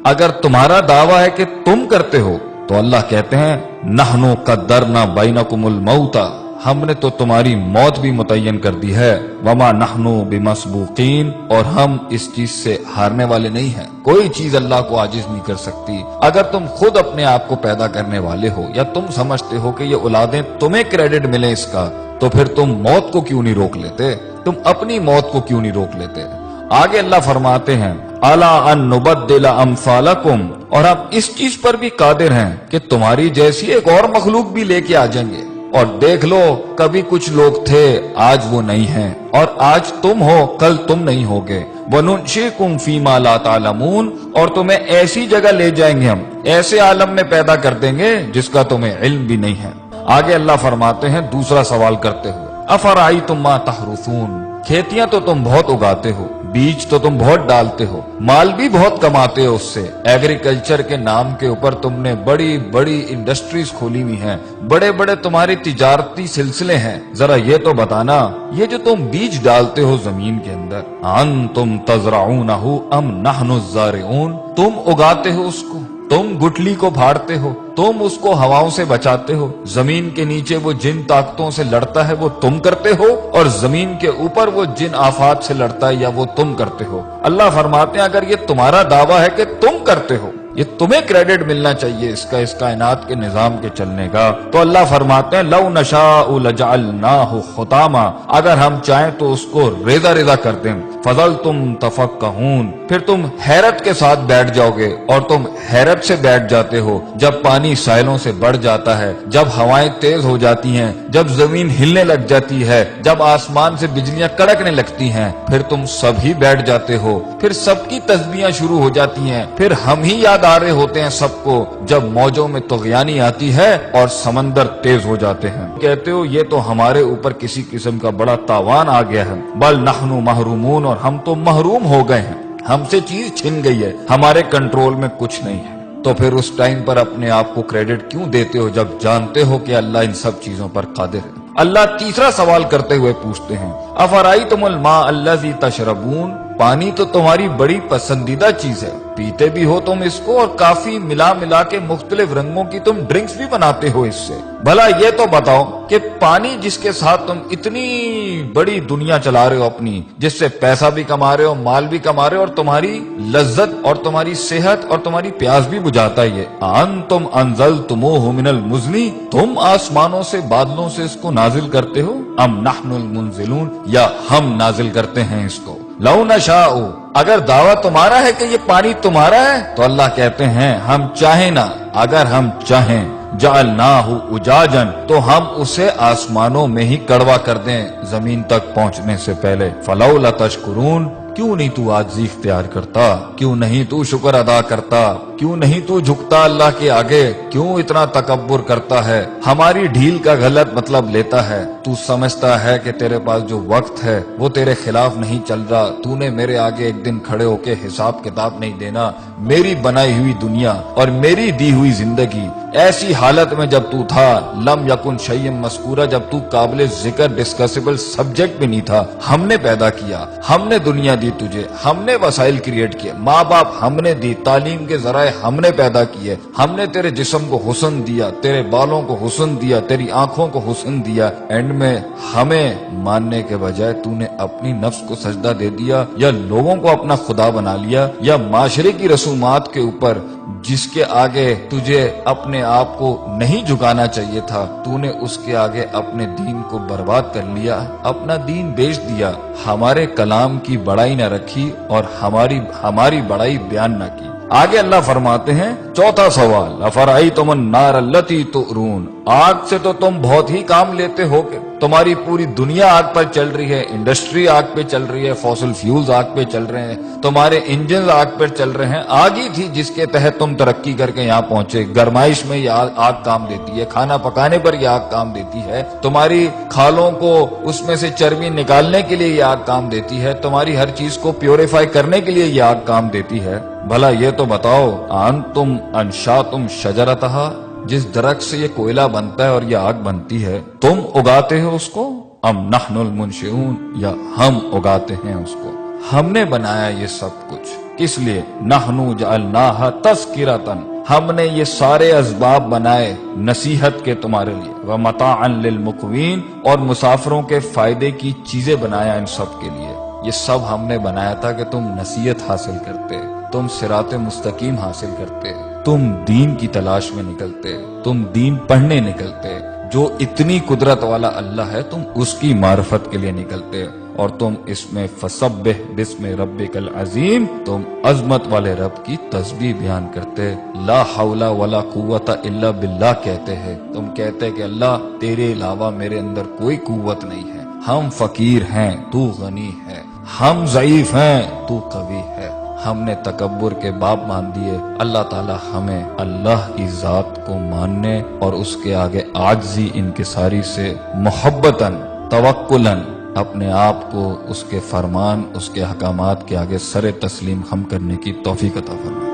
اگر تمہارا دعویٰ ہے کہ تم کرتے ہو تو اللہ کہتے ہیں نحنو قدرنا بینکم الموت، ہم نے تو تمہاری موت بھی متعین کر دی ہے، وما نحنو بمسبوقین، اور ہم اس چیز سے ہارنے والے نہیں ہیں، کوئی چیز اللہ کو عاجز نہیں کر سکتی۔ اگر تم خود اپنے آپ کو پیدا کرنے والے ہو یا تم سمجھتے ہو کہ یہ اولادیں تمہیں کریڈٹ ملے اس کا، تو پھر تم موت کو کیوں نہیں روک لیتے؟ تم اپنی موت کو کیوں نہیں روک لیتے؟ آگے اللہ فرماتے ہیں الا ان نبدل امثالکم، اور ہم اس چیز پر بھی قادر ہیں کہ تمہاری جیسی ایک اور مخلوق بھی لے کے آ جائیں گے، اور دیکھ لو کبھی کچھ لوگ تھے آج وہ نہیں ہیں، اور آج تم ہو کل تم نہیں ہوگے، وَنُنشِئْكُمْ فِي مَا لَا تَعْلَمُونَ، اور تمہیں ایسی جگہ لے جائیں گے، ہم ایسے عالم میں پیدا کر دیں گے جس کا تمہیں علم بھی نہیں ہے۔ آگے اللہ فرماتے ہیں دوسرا سوال کرتے ہوئے افرأیتم ما تحرثون، کھیتیاں تو تم بہت اگاتے ہو، بیج تو تم بہت ڈالتے ہو، مال بھی بہت کماتے ہو اس سے، ایگریکلچر کے نام کے اوپر تم نے بڑی بڑی انڈسٹریز کھولی ہوئی ہیں، بڑے بڑے تمہارے تجارتی سلسلے ہیں، ذرا یہ تو بتانا یہ جو تم بیج ڈالتے ہو زمین کے اندر، انتم تزرعونہ ام نحن الزارعون، تم اگاتے ہو اس کو، تم گٹلی کو پھاڑتے ہو، تم اس کو ہواؤں سے بچاتے ہو، زمین کے نیچے وہ جن طاقتوں سے لڑتا ہے وہ تم کرتے ہو، اور زمین کے اوپر وہ جن آفات سے لڑتا ہے یا وہ تم کرتے ہو۔ اللہ فرماتے ہیں اگر یہ تمہارا دعویٰ ہے کہ تم کرتے ہو، یہ تمہیں کریڈٹ ملنا چاہیے اس کائنات کے نظام کے چلنے کا، تو اللہ فرماتے ہیں لو نشاء لجعلناہ حطاما، اگر ہم چاہیں تو اس کو ریزہ ریزہ کر دیں، فظلتم تفکہون، پھر تم حیرت کے ساتھ بیٹھ جاؤ گے، اور تم حیرت سے بیٹھ جاتے ہو جب پانی ساحلوں سے بڑھ جاتا ہے، جب ہوائیں تیز ہو جاتی ہیں، جب زمین ہلنے لگ جاتی ہے، جب آسمان سے بجلیاں کڑکنے لگتی ہیں، پھر تم سب ہی بیٹھ جاتے ہو، پھر سب کی تسبیحاں شروع ہو جاتی ہیں، پھر ہم ہی یاد آ رہے ہوتے ہیں سب کو جب موجوں میں طغیانی آتی ہے اور سمندر تیز ہو جاتے ہیں، کہتے ہو یہ تو ہمارے اوپر کسی قسم کا بڑا تاوان آ گیا ہے، بل نحن محرومون، اور ہم تو محروم ہو گئے ہیں، ہم سے چیز چھن گئی ہے، ہمارے کنٹرول میں کچھ نہیں ہے۔ تو پھر اس ٹائم پر اپنے آپ کو کریڈٹ کیوں دیتے ہو جب جانتے ہو کہ اللہ ان سب چیزوں پر قادر ہے؟ اللہ تیسرا سوال کرتے ہوئے پوچھتے ہیں افرأیتم الماء الذی تشربون، پانی تو تمہاری بڑی پسندیدہ چیز ہے، پیتے بھی ہو تم اس کو، اور کافی ملا ملا کے مختلف رنگوں کی تم ڈرنکس بھی بناتے ہو اس سے، بھلا یہ تو بتاؤ کہ پانی جس کے ساتھ تم اتنی بڑی دنیا چلا رہے ہو اپنی، جس سے پیسہ بھی کما رہے ہو، مال بھی کما رہے ہو، اور تمہاری لذت اور تمہاری صحت اور تمہاری پیاس بھی بجھاتا ہے، یہ انتم انزلتموہ من المزن، تم آسمانوں سے بادلوں سے اس کو نازل کرتے ہو، ام نحن المنزلون، یا ہم نازل کرتے ہیں اس کو، لو نشاء، اگر دعویٰ تمہارا ہے کہ یہ پانی تمہارا ہے تو اللہ کہتے ہیں ہم چاہیں نا، اگر ہم چاہیں جعلناہ اجاجا، تو ہم اسے آسمانوں میں ہی کڑوا کر دیں زمین تک پہنچنے سے پہلے، فلولا تشکرون، کیوں نہیں تو عاجزی اختیار کرتا، کیوں نہیں تو شکر ادا کرتا، کیوں نہیں تو جھکتا اللہ کے آگے، کیوں اتنا تکبر کرتا ہے، ہماری ڈھیل کا غلط مطلب لیتا ہے، تو سمجھتا ہے کہ تیرے پاس جو وقت ہے وہ تیرے خلاف نہیں چل رہا، تو نے میرے آگے ایک دن کھڑے ہو کے حساب کتاب نہیں دینا، میری بنائی ہوئی دنیا اور میری دی ہوئی زندگی ایسی حالت میں جب تو تھا، لم یکن شیئا مذکورا، جب تو قابل ذکر ڈسکسیبل سبجیکٹ بھی نہیں تھا، ہم نے پیدا کیا، ہم نے دنیا دی تجھے، ہم نے وسائل کریٹ کیے، ماں باپ ہم نے دی، تعلیم کے ذرائع ہم نے پیدا کیے، ہم نے تیرے جسم کو حسن دیا، تیرے بالوں کو حسن دیا، تیری آنکھوں کو حسن دیا، اینڈ میں ہمیں ماننے کے بجائے تو نے اپنی نفس کو سجدہ دے دیا، یا لوگوں کو اپنا خدا بنا لیا، یا معاشرے کی رسومات کے اوپر جس کے آگے تجھے اپنے آپ کو نہیں جھکانا چاہیے تھا، تو نے اس کے آگے اپنے دین کو برباد کر لیا، اپنا دین بیچ دیا، ہمارے کلام کی بڑائی نہ رکھی اور ہماری بڑائی بیان نہ کی۔ آگے اللہ فرماتے ہیں چوتھا سوال افرأیتم النار التی تؤرون، آگ سے تو تم بہت ہی کام لیتے ہو کہ تمہاری پوری دنیا آگ پر چل رہی ہے، انڈسٹری آگ پہ چل رہی ہے، فوسل فیولز آگ پہ چل رہے ہیں، تمہارے انجنز آگ پر چل رہے ہیں، آگ ہی تھی جس کے تحت تم ترقی کر کے یہاں پہنچے، گرمائش میں یہ آگ کام دیتی ہے، کھانا پکانے پر یہ آگ کام دیتی ہے، تمہاری کھالوں کو اس میں سے چربی نکالنے کے لیے یہ آگ کام دیتی ہے، تمہاری ہر چیز کو پیوریفائی کرنے کے لیے یہ آگ کام دیتی ہے، بھلا یہ تو بتاؤ انتم انشاتم شجرتہا، جس درخت سے یہ کوئلہ بنتا ہے اور یہ آگ بنتی ہے تم اگاتے ہو اس کو، ام نحن المنشئون، یا ہم اگاتے ہیں اس کو، ہم نے بنایا یہ سب کچھ، کس لیے؟ نحنو جعلناہا تذکرۃ، ہم نے یہ سارے اسباب بنائے نصیحت کے تمہارے لیے، ومتاعا للمقوین، اور مسافروں کے فائدے کی چیزیں بنایا ان سب کے لیے۔ یہ سب ہم نے بنایا تھا کہ تم نصیحت حاصل کرتے، تم صراط مستقیم حاصل کرتے، تم دین کی تلاش میں نکلتے، تم دین پڑھنے نکلتے۔ جو اتنی قدرت والا اللہ ہے تم اس کی معرفت کے لیے نکلتے، اور تم اس میں فسبح بسم ربک العظیم، تم عظمت والے رب کی تسبیح بیان کرتے، لا حول ولا قوت الا باللہ کہتے ہیں، تم کہتے کہ اللہ تیرے علاوہ میرے اندر کوئی قوت نہیں ہے، ہم فقیر ہیں تو غنی ہے، ہم ضعیف ہیں تو قوی ہے۔ ہم نے تکبر کے باب مان دیے، اللہ تعالی ہمیں اللہ کی ذات کو ماننے اور اس کے آگے عاجزی انکساری سے محبتاً توکلاً اپنے آپ کو اس کے فرمان، اس کے احکامات کے آگے سر تسلیم خم کرنے کی توفیق عطا فرمائے۔